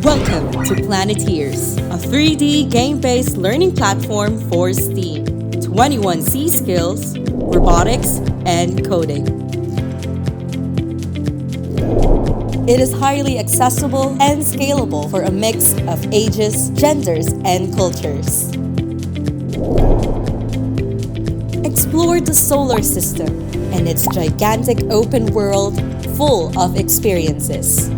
Welcome to Planeteers, a 3D game-based learning platform for STEAM, 21C skills, robotics, and coding. It is highly accessible and scalable for a mix of ages, genders, and cultures. Explore the solar system and its gigantic open world full of experiences.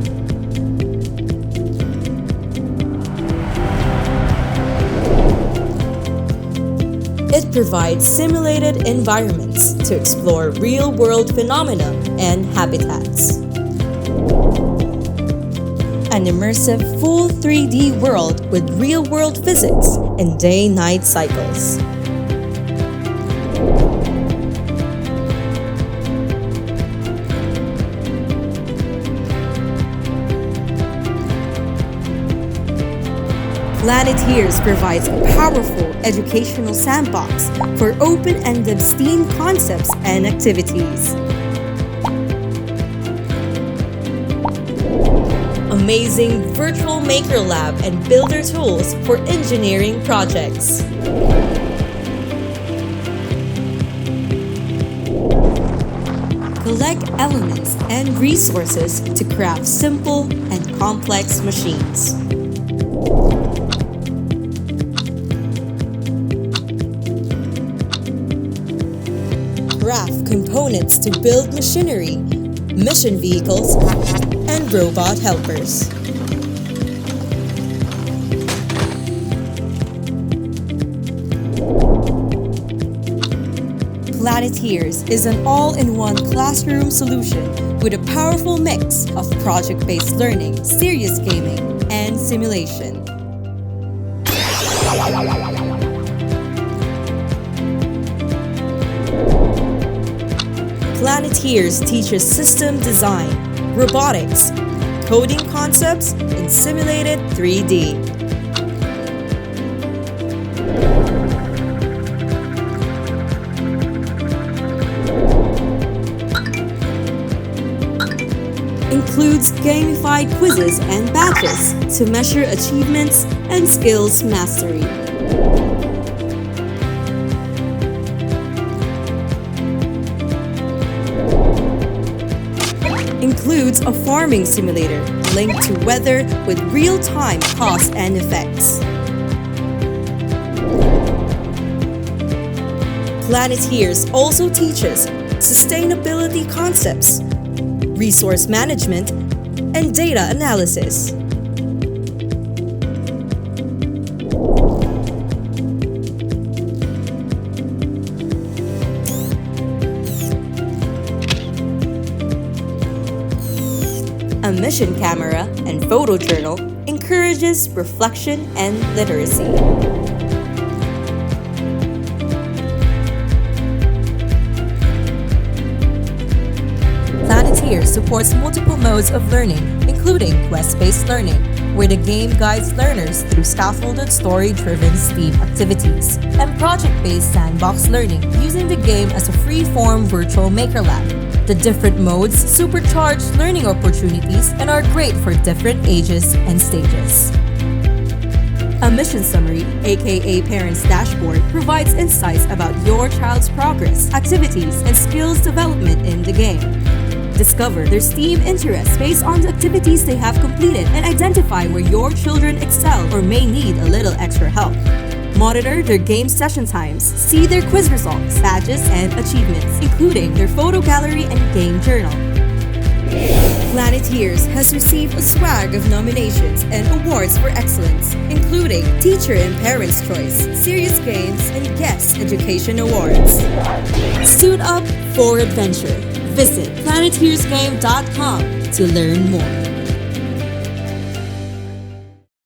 It provides simulated environments to explore real-world phenomena and habitats. An immersive full 3D world with real-world physics and day-night cycles. Planeteers provides a powerful educational sandbox for open-ended STEAM concepts and activities. Amazing virtual maker lab and builder tools for engineering projects. Collect elements and resources to craft simple and complex machines. Craft components to build machinery, mission vehicles, and robot helpers. Planeteers is an all-in-one classroom solution with a powerful mix of project-based learning, serious gaming, and simulation. Planeteers teaches system design, robotics, coding concepts, and simulated 3D. Includes gamified quizzes and badges to measure achievements and skills mastery. Includes a farming simulator linked to weather with real-time cause and effects. Planeteers also teaches sustainability concepts, resource management, and data analysis. A mission camera and photo journal encourages reflection and literacy. Planeteers supports multiple modes of learning, including quest-based learning, where the game guides learners through scaffolded story-driven STEAM activities, and project-based sandbox learning, using the game as a free-form virtual maker lab. The different modes supercharge learning opportunities and are great for different ages and stages. A mission summary, aka Parents Dashboard, provides insights about your child's progress, activities, and skills development in the game. Discover their STEAM interests based on the activities they have completed and identify where your children excel or may need a little extra help. Monitor their game session times, see their quiz results, badges, and achievements, including their photo gallery and game journal. Planeteers has received a swag of nominations and awards for excellence, including Teacher and Parents' Choice, Serious Games, and Guest Education Awards. Suit up for adventure. Visit planeteersgame.com to learn more.